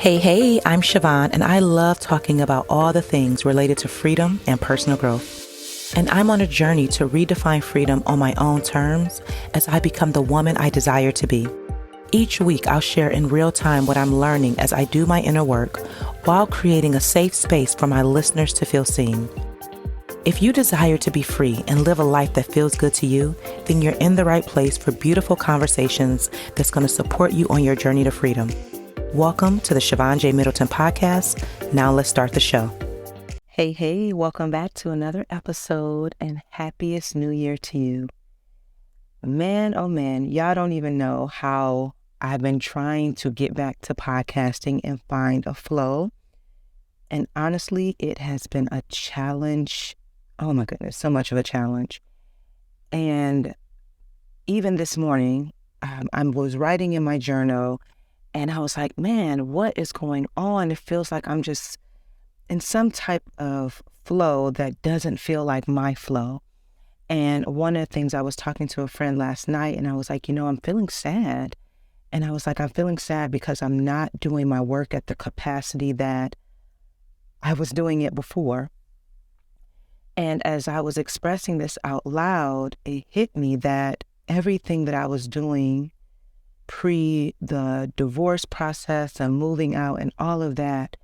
Hey, I'm Siobhan, and I love talking about all the things related to freedom and personal growth. And I'm on a journey to redefine freedom on my own terms as I become the woman I desire to be. Each week, I'll share in real time what I'm learning as I do my inner work while creating a safe space for my listeners to feel seen. If you desire to be free and live a life that feels good to you, then you're in the right place for beautiful conversations that's going to support you on your journey to freedom. Welcome to the Siobhan J. Middleton podcast. Now let's start the show. Hey, welcome back to another episode and happiest new year to you. Man, oh man, y'all don't even know how I've been trying to get back to podcasting and find a flow. And honestly, it has been a challenge. Oh my goodness, so much of a challenge. And even this morning, I was writing in my journal and I was like, man, what is going on? It feels like I'm just in some type of flow that doesn't feel like my flow. And one of the things, I was talking to a friend last night and I was like, I'm feeling sad. And I was like, I'm feeling sad because I'm not doing my work at the capacity that I was doing it before. And as I was expressing this out loud, it hit me that everything that I was doing pre the divorce process and moving out and all of that,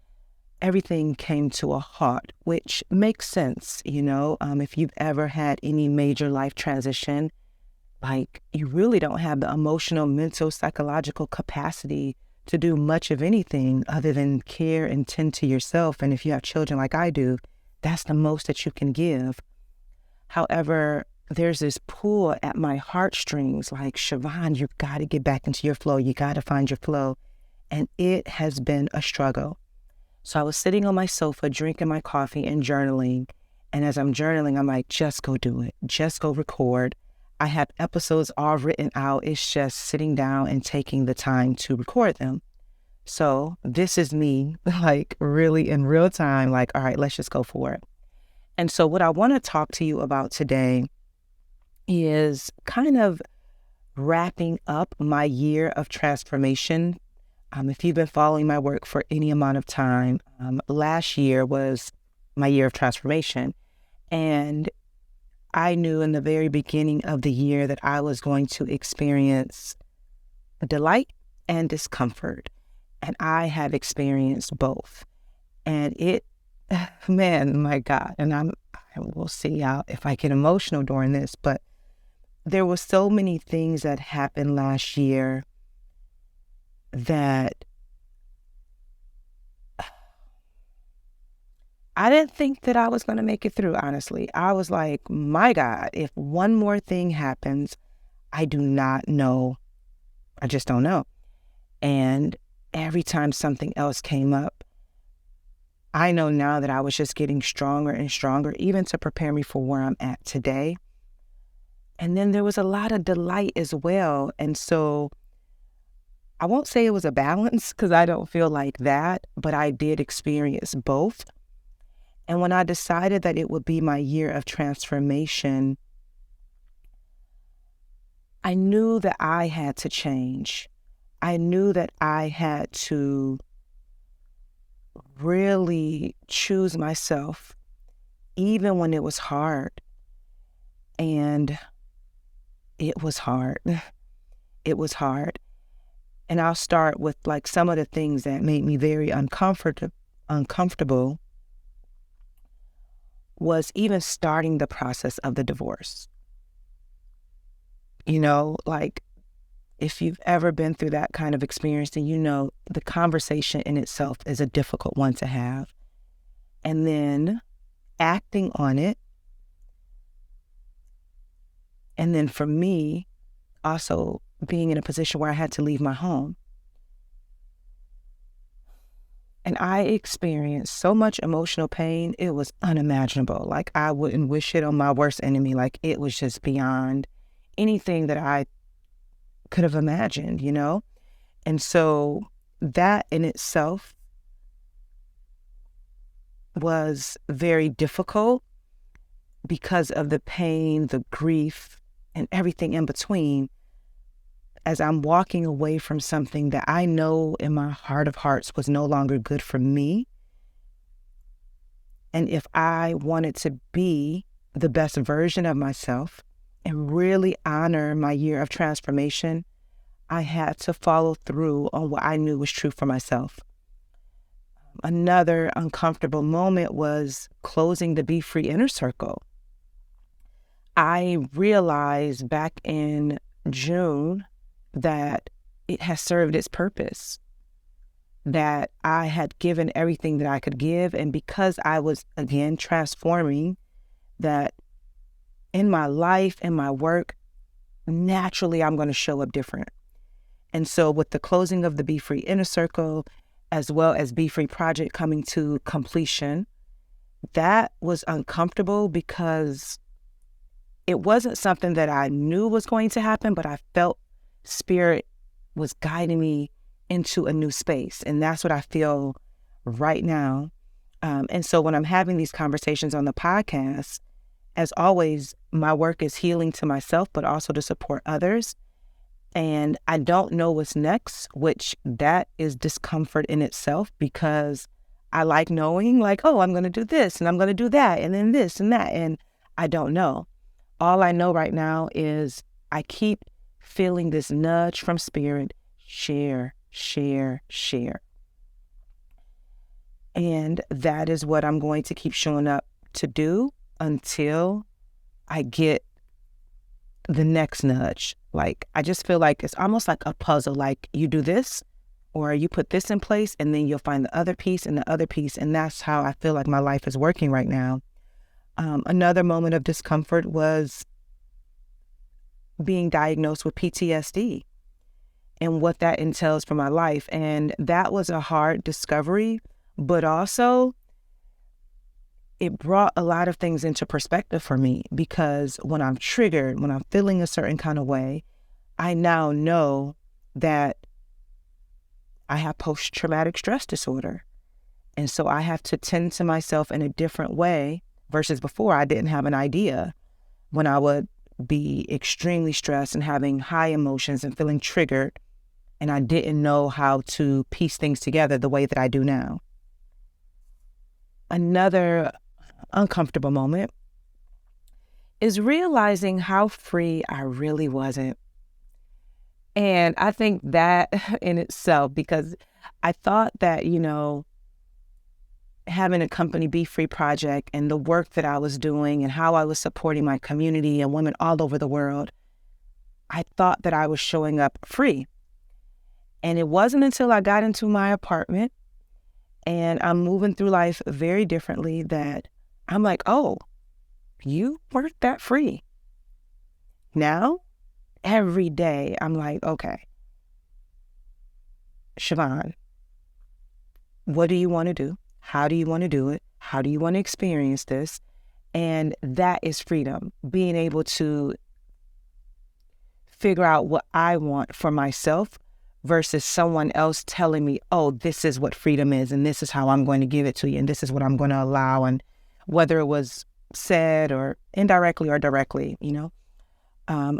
everything came to a halt, which makes sense. If you've ever had any major life transition, like you really don't have the emotional, mental, psychological capacity to do much of anything other than care and tend to yourself. And if you have children like I do, that's the most that you can give. However, there's this pull at my heartstrings, like, Siobhan, you've got to get back into your flow. You got to find your flow. And it has been a struggle. So I was sitting on my sofa, drinking my coffee and journaling. And as I'm journaling, I'm like, just go do it. Just go record. I have episodes all written out. It's just sitting down and taking the time to record them. So this is me, like really in real time, like, all right, let's just go for it. And so what I want to talk to you about today is kind of wrapping up my year of transformation. If you've been following my work for any amount of time, last year was my year of transformation. And I knew in the very beginning of the year that I was going to experience delight and discomfort. And I have experienced both. And it, man, my God, and I will see if I get emotional during this, but there were so many things that happened last year that I didn't think that I was going to make it through, honestly. I was like, my God, if one more thing happens, I do not know. I just don't know. And every time something else came up, I know now that I was just getting stronger and stronger, even to prepare me for where I'm at today. And then there was a lot of delight as well. And so I won't say it was a balance because I don't feel like that, but I did experience both. And when I decided that it would be my year of transformation, I knew that I had to change. I knew that I had to really choose myself, even when it was hard. And it was hard. It was hard. And I'll start with like some of the things that made me very uncomfortable was even starting the process of the divorce. Like if you've ever been through that kind of experience, then the conversation in itself is a difficult one to have. And then acting on it. And then for me, also being in a position where I had to leave my home. And I experienced so much emotional pain, it was unimaginable. Like I wouldn't wish it on my worst enemy. Like it was just beyond anything that I could have imagined, And so that in itself was very difficult because of the pain, the grief, and everything in between. as I'm walking away from something that I know in my heart of hearts was no longer good for me. And if I wanted to be the best version of myself and really honor my year of transformation, I had to follow through on what I knew was true for myself. Another uncomfortable moment was closing the Be Free inner circle. I realized back in June that it has served its purpose, that I had given everything that I could give. And because I was, again, transforming, that in my life and my work, naturally, I'm going to show up different. And so with the closing of the Be Free Inner Circle, as well as Be Free Project coming to completion, that was uncomfortable because it wasn't something that I knew was going to happen, but I felt Spirit was guiding me into a new space. And that's what I feel right now. And so when I'm having these conversations on the podcast, as always, my work is healing to myself, but also to support others. And I don't know what's next, which that is discomfort in itself, because I like knowing, like, oh, I'm going to do this and I'm going to do that and then this and that. And I don't know. All I know right now is I keep feeling this nudge from Spirit, share, share, share. And that is what I'm going to keep showing up to do until I get the next nudge. Like, I just feel like it's almost like a puzzle. Like, you do this or you put this in place and then you'll find the other piece and the other piece. And that's how I feel like my life is working right now. Another moment of discomfort was being diagnosed with PTSD and what that entails for my life. And that was a hard discovery, but also it brought a lot of things into perspective for me, because when I'm triggered, when I'm feeling a certain kind of way, I now know that I have post-traumatic stress disorder. And so I have to tend to myself in a different way versus before. I didn't have an idea when I would be extremely stressed and having high emotions and feeling triggered. And I didn't know how to piece things together the way that I do now. Another uncomfortable moment is realizing how free I really wasn't. And I think that in itself, because I thought that, having a company, Be Free Project, and the work that I was doing and how I was supporting my community and women all over the world, I thought that I was showing up free. And it wasn't until I got into my apartment and I'm moving through life very differently that I'm like, oh, you weren't that free. Now, every day, I'm like, okay, Siobhan, what do you want to do? How do you want to do it? How do you want to experience this? And that is freedom, being able to figure out what I want for myself versus someone else telling me, oh, this is what freedom is, and this is how I'm going to give it to you, and this is what I'm going to allow, and whether it was said or indirectly or directly,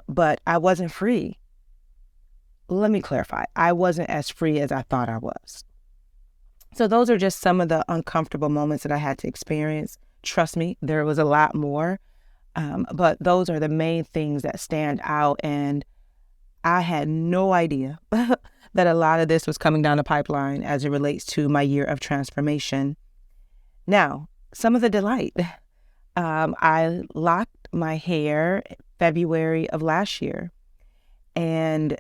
but I wasn't free. Let me clarify. I wasn't as free as I thought I was. So those are just some of the uncomfortable moments that I had to experience. Trust me, there was a lot more, but those are the main things that stand out. And I had no idea that a lot of this was coming down the pipeline as it relates to my year of transformation. Now, some of the delight. I locked my hair February of last year, and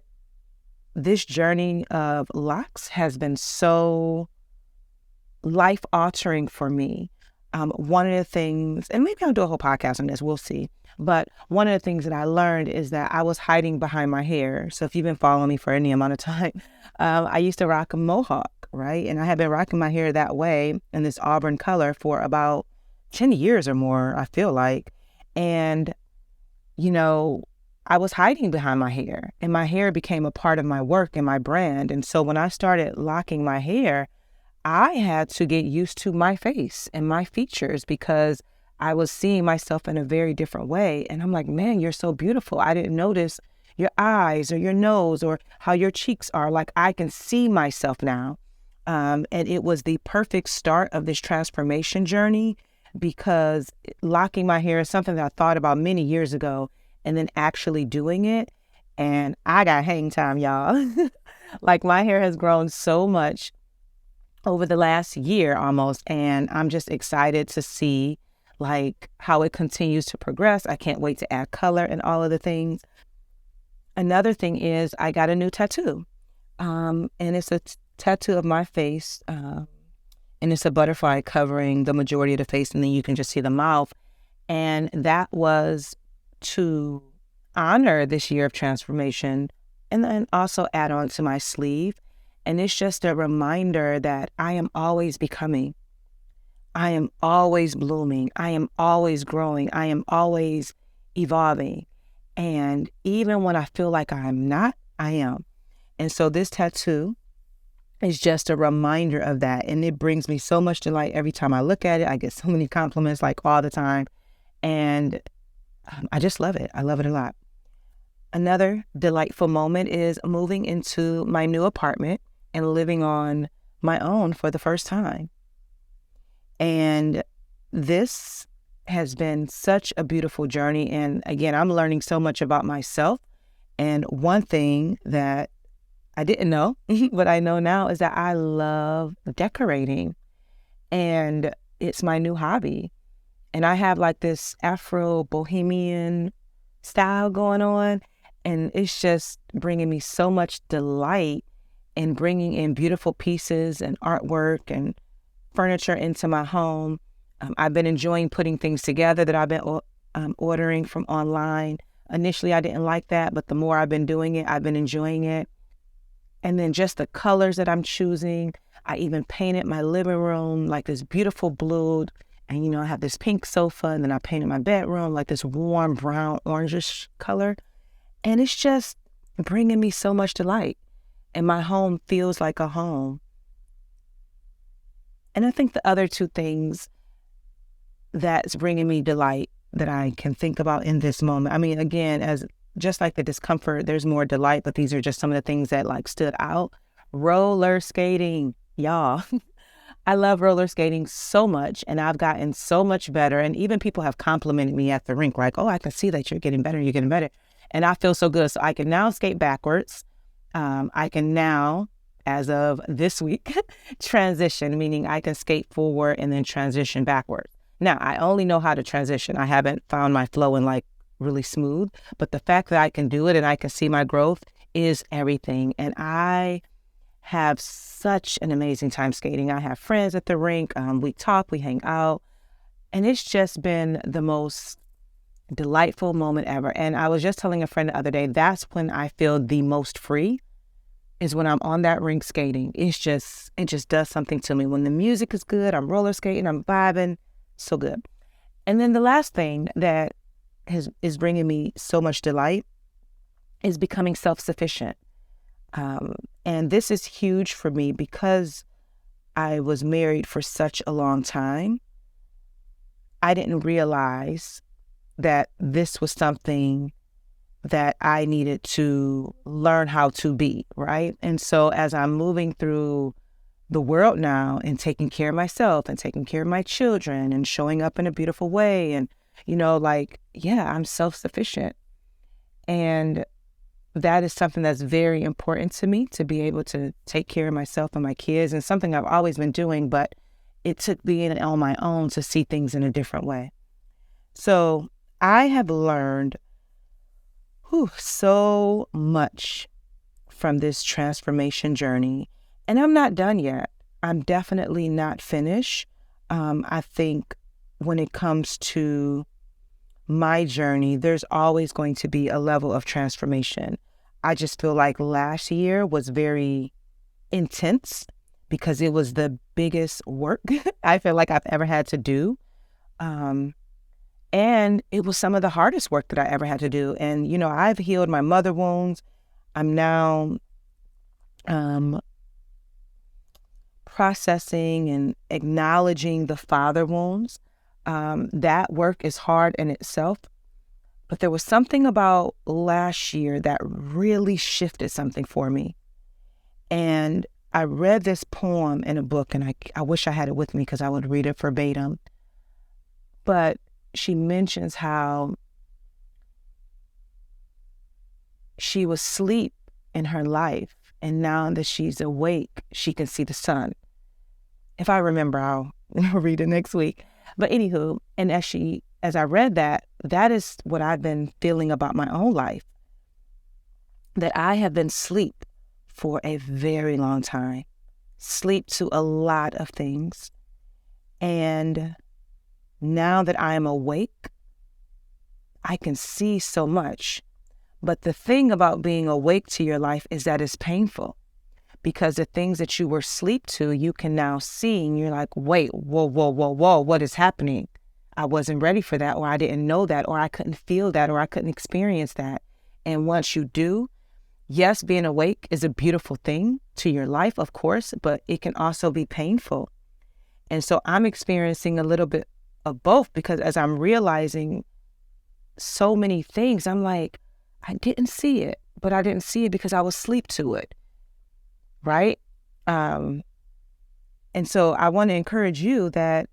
this journey of locks has been so life-altering for me. One of the things, and maybe I'll do a whole podcast on this, we'll see, but one of the things that I learned is that I was hiding behind my hair. So if you've been following me for any amount of time, I used to rock a mohawk, right? And I had been rocking my hair that way in this auburn color for about 10 years or more, I feel like. And, I was hiding behind my hair, and my hair became a part of my work and my brand. And so when I started locking my hair, I had to get used to my face and my features because I was seeing myself in a very different way. And I'm like, man, you're so beautiful. I didn't notice your eyes or your nose or how your cheeks are. Like I can see myself now. And it was the perfect start of this transformation journey because locking my hair is something that I thought about many years ago and then actually doing it. And I got hang time, y'all. Like my hair has grown so much over the last year almost. And I'm just excited to see like how it continues to progress. I can't wait to add color and all of the things. Another thing is I got a new tattoo. And it's a tattoo of my face. And it's a butterfly covering the majority of the face. And then you can just see the mouth. And that was to honor this year of transformation and then also add on to my sleeve. And it's just a reminder that I am always becoming. I am always blooming. I am always growing. I am always evolving. And even when I feel like I'm not, I am. And so this tattoo is just a reminder of that. And it brings me so much delight every time I look at it. I get so many compliments like all the time. And I just love it. I love it a lot. Another delightful moment is moving into my new apartment and living on my own for the first time. And this has been such a beautiful journey. And again, I'm learning so much about myself. And one thing that I didn't know, but I know now is that I love decorating. And it's my new hobby. And I have like this Afro bohemian style going on. And it's just bringing me so much delight in bringing in beautiful pieces and artwork and furniture into my home. I've been enjoying putting things together that I've been ordering from online. Initially, I didn't like that, but the more I've been doing it, I've been enjoying it. And then just the colors that I'm choosing. I even painted my living room like this beautiful blue. And, you know, I have this pink sofa, and then I painted my bedroom like this warm brown, orangish color. And it's just bringing me so much delight. And my home feels like a home. And I think the other two things that's bringing me delight that I can think about in this moment, I mean, again, as just like the discomfort, there's more delight, but these are just some of the things that like stood out. Roller skating, y'all. I love roller skating so much, and I've gotten so much better. And even people have complimented me at the rink, like, oh, I can see that you're getting better, you're getting better. And I feel so good. So I can now skate backwards. I can now, as of this week, transition, meaning I can skate forward and then transition backwards. Now, I only know how to transition. I haven't found my flow in like really smooth, but the fact that I can do it and I can see my growth is everything. And I have such an amazing time skating. I have friends at the rink. We talk, we hang out, and it's just been the most delightful moment ever. And I was just telling a friend the other day, that's when I feel the most free, is when I'm on that rink skating. It just does something to me. When the music is good, I'm roller skating, I'm vibing, so good. And then the last thing that is bringing me so much delight is becoming self-sufficient. And this is huge for me because I was married for such a long time. I didn't realize that this was something that I needed to learn how to be, right? And so as I'm moving through the world now and taking care of myself and taking care of my children and showing up in a beautiful way and, you know, like, yeah, I'm self-sufficient. And that is something that's very important to me, to be able to take care of myself and my kids, and something I've always been doing, but it took being on my own to see things in a different way. So I have learned so much from this transformation journey, and I'm not done yet. I'm definitely not finished. I think when it comes to my journey, there's always going to be a level of transformation. I just feel like last year was very intense because it was the biggest work I feel like I've ever had to do. And it was some of the hardest work that I ever had to do. And, you know, I've healed my mother wounds. I'm now processing and acknowledging the father wounds. That work is hard in itself, But there was something about last year that really shifted something for me. And I read this poem in a book, and I wish I had it with me because I would read it verbatim. But she mentions how she was asleep in her life, and now that she's awake, she can see the sun. If I remember, I'll read it next week. But anywho, and as I read that, that is what I've been feeling about my own life, that I have been asleep for a very long time, sleep to a lot of things. And now that I am awake, I can see so much. But the thing about being awake to your life is that it's painful, because the things that you were asleep to, you can now see, and you're like, wait, whoa, whoa, whoa, whoa, what is happening? I wasn't ready for that, or I didn't know that, or I couldn't feel that, or I couldn't experience that. And once you do, yes, being awake is a beautiful thing to your life, of course, but it can also be painful. And so I'm experiencing a little bit of both, because as I'm realizing so many things, I'm like, I didn't see it, but I didn't see it because I was asleep to it, right? And so I want to encourage you that,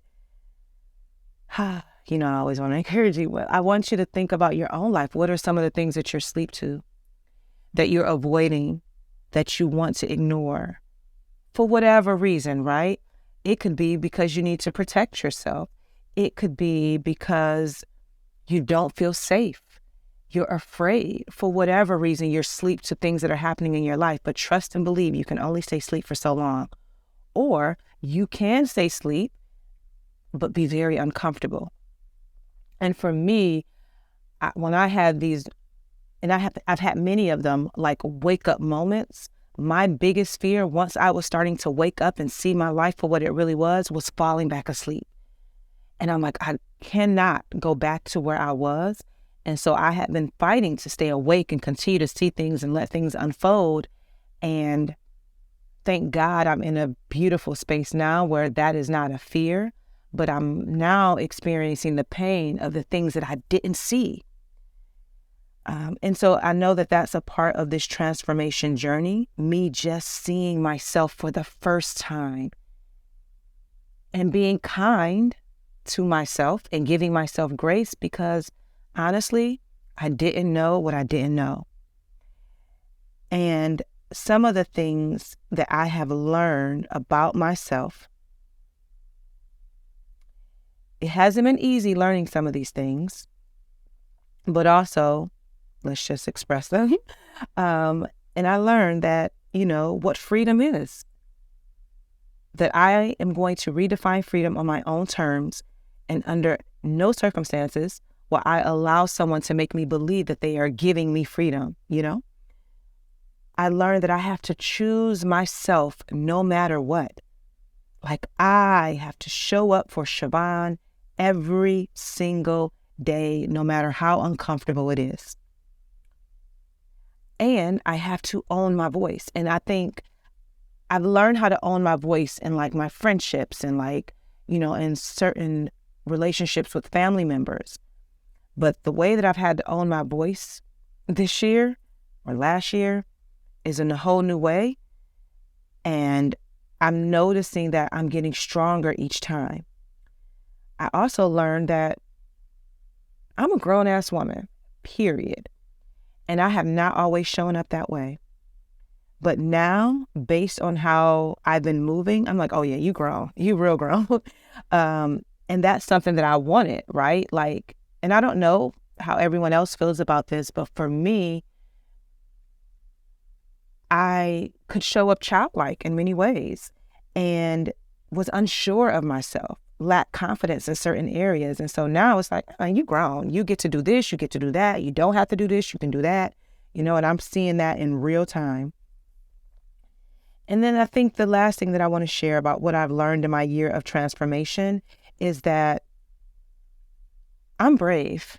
I always want to encourage you, but I want you to think about your own life. What are some of the things that you're asleep to, that you're avoiding, that you want to ignore for whatever reason, right? It could be because you need to protect yourself. It could be because you don't feel safe. You're afraid. For whatever reason, you're asleep to things that are happening in your life. But trust and believe, you can only stay asleep for so long. Or you can stay asleep, but be very uncomfortable. And for me, when I had these, and I've had many of them, like wake up moments, my biggest fear, once I was starting to wake up and see my life for what it really was falling back asleep. And I'm like, I cannot go back to where I was. And so I had been fighting to stay awake and continue to see things and let things unfold. And thank God I'm in a beautiful space now where that is not a fear, but I'm now experiencing the pain of the things that I didn't see. And so I know that that's a part of this transformation journey, me just seeing myself for the first time and being kind to myself and giving myself grace, because honestly, I didn't know what I didn't know. And some of the things that I have learned about myself, it hasn't been easy learning some of these things, but also, let's just express them. And I learned that, what freedom is, that I am going to redefine freedom on my own terms, and under no circumstances will I allow someone to make me believe that they are giving me freedom, I learned that I have to choose myself no matter what. Like, I have to show up for Siobhan every single day, no matter how uncomfortable it is. And I have to own my voice. And I think I've learned how to own my voice in like my friendships and in certain relationships with family members. But the way that I've had to own my voice this year or last year is in a whole new way. And I'm noticing that I'm getting stronger each time. I also learned that I'm a grown-ass woman, period. And I have not always shown up that way. But now, based on how I've been moving, I'm like, oh yeah, you grown. You real grown. And that's something that I wanted, right? And I don't know how everyone else feels about this, but for me, I could show up childlike in many ways and was unsure of myself, lacked confidence in certain areas. And so now it's like, you grown. You get to do this, you get to do that. You don't have to do this, you can do that. And I'm seeing that in real time. And then I think the last thing that I want to share about what I've learned in my year of transformation is that I'm brave,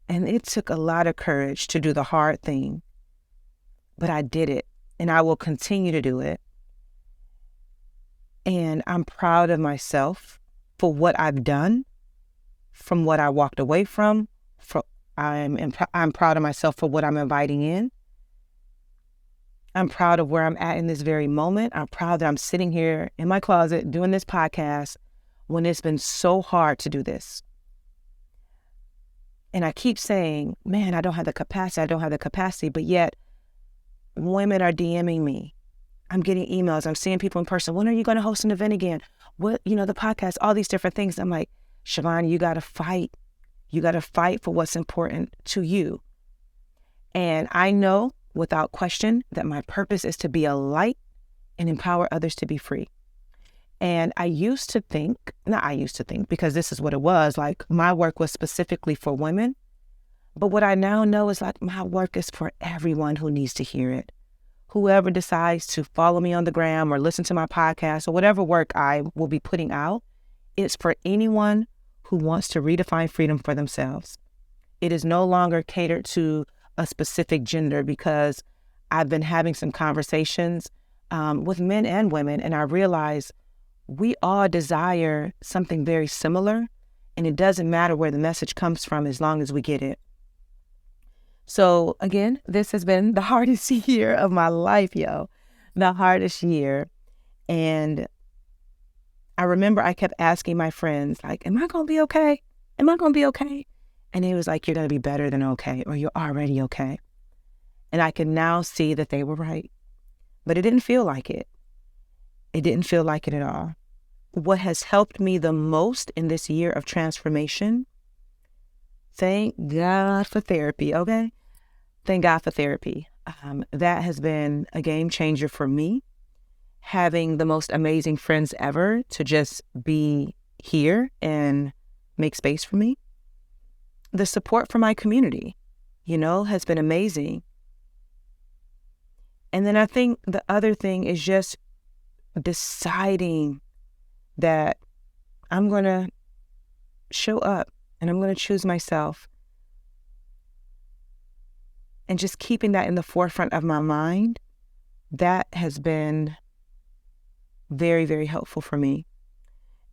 and it took a lot of courage to do the hard thing, but I did it, and I will continue to do it. And I'm proud of myself for what I've done, from what I walked away from. I'm proud of myself for what I'm inviting in. I'm proud of where I'm at in this very moment. I'm proud that I'm sitting here in my closet doing this podcast when it's been so hard to do this. And I keep saying, man, I don't have the capacity. But yet women are DMing me. I'm getting emails. I'm seeing people in person. When are you going to host an event again? What, the podcast, all these different things. I'm like, Siobhan, you got to fight. You got to fight for what's important to you. And I know without question that my purpose is to be a light and empower others to be free. And I used to think, because this is what it was, like my work was specifically for women. But what I now know is like my work is for everyone who needs to hear it. Whoever decides to follow me on the gram or listen to my podcast or whatever work I will be putting out, it's for anyone who wants to redefine freedom for themselves. It is no longer catered to a specific gender, because I've been having some conversations with men and women, and I realize we all desire something very similar, and it doesn't matter where the message comes from as long as we get it. So again, this has been the hardest year of my life, the hardest year. And I remember I kept asking my friends, like, am I going to be okay? Am I going to be okay? And it was like, you're going to be better than okay, or you're already okay. And I can now see that they were right, but it didn't feel like it. It didn't feel like it at all. What has helped me the most in this year of transformation, thank God for therapy, okay? Thank God for therapy. That has been a game changer for me. Having the most amazing friends ever to just be here and make space for me. The support from my community, has been amazing. And then I think the other thing is just deciding that I'm going to show up and I'm going to choose myself. And just keeping that in the forefront of my mind, that has been very, very helpful for me.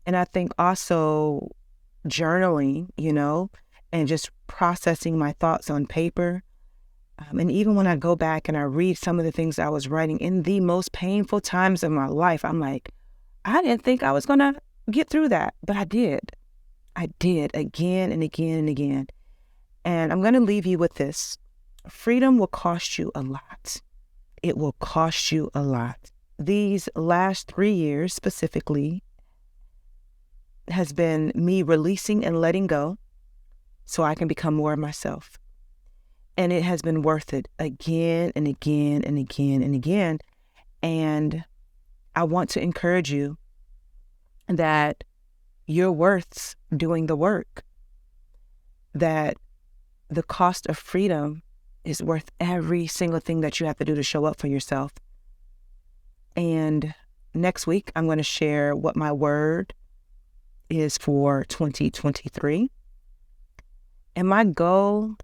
And I think also journaling, and just processing my thoughts on paper. And even when I go back and I read some of the things I was writing in the most painful times of my life, I'm like, I didn't think I was going to get through that, but I did. I did again and again and again. And I'm going to leave you with this. Freedom will cost you a lot. It will cost you a lot. These last 3 years specifically has been me releasing and letting go so I can become more of myself. And it has been worth it again and again and again and again. And I want to encourage you that you're worth doing the work, that the cost of freedom is worth every single thing that you have to do to show up for yourself. And next week, I'm going to share what my word is for 2023. And my goal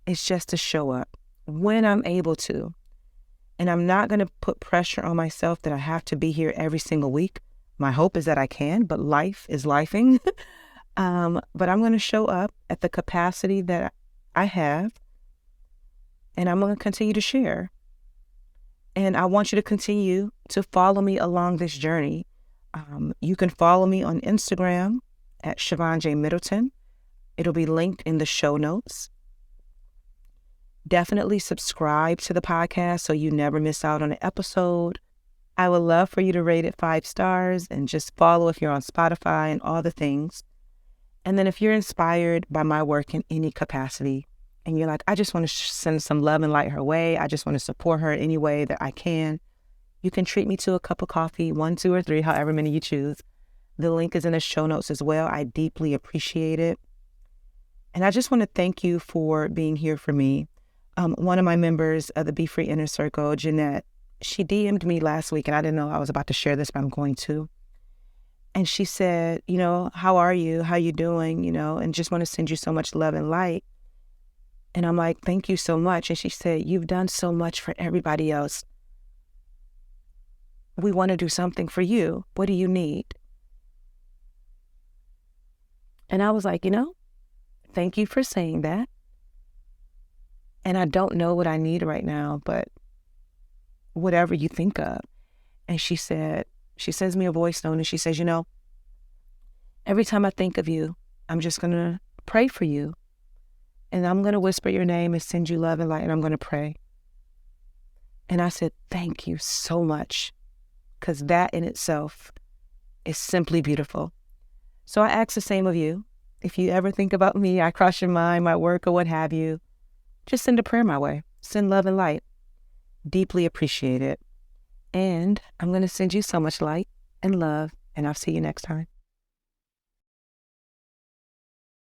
is just to show up when I'm able to. And I'm not going to put pressure on myself that I have to be here every single week. My hope is that I can, but life is lifing. But I'm going to show up at the capacity that I have. And I'm going to continue to share. And I want you to continue to follow me along this journey. You can follow me on Instagram at Siobhan J. Middleton. It'll be linked in the show notes. Definitely subscribe to the podcast so you never miss out on an episode. I would love for you to rate it 5 stars and just follow if you're on Spotify and all the things. And then if you're inspired by my work in any capacity, and you're like, I just want to send some love and light her way, I just want to support her in any way that I can, you can treat me to a cup of coffee, 1, 2, or 3, however many you choose. The link is in the show notes as well. I deeply appreciate it. And I just want to thank you for being here for me. One of my members of the Be Free Inner Circle, Jeanette, she DM'd me last week, and I didn't know I was about to share this, but I'm going to. And she said, how are you? How you doing? And just want to send you so much love and light. And I'm like, thank you so much. And she said, you've done so much for everybody else. We want to do something for you. What do you need? And I was like, thank you for saying that. And I don't know what I need right now, but whatever you think of. And she sends me a voice note and she says, every time I think of you, I'm just going to pray for you. And I'm going to whisper your name and send you love and light, and I'm going to pray. And I said, thank you so much, because that in itself is simply beautiful. So I ask the same of you. If you ever think about me, I cross your mind, my work, or what have you, just send a prayer my way. Send love and light. Deeply appreciate it. And I'm going to send you so much light and love, and I'll see you next time.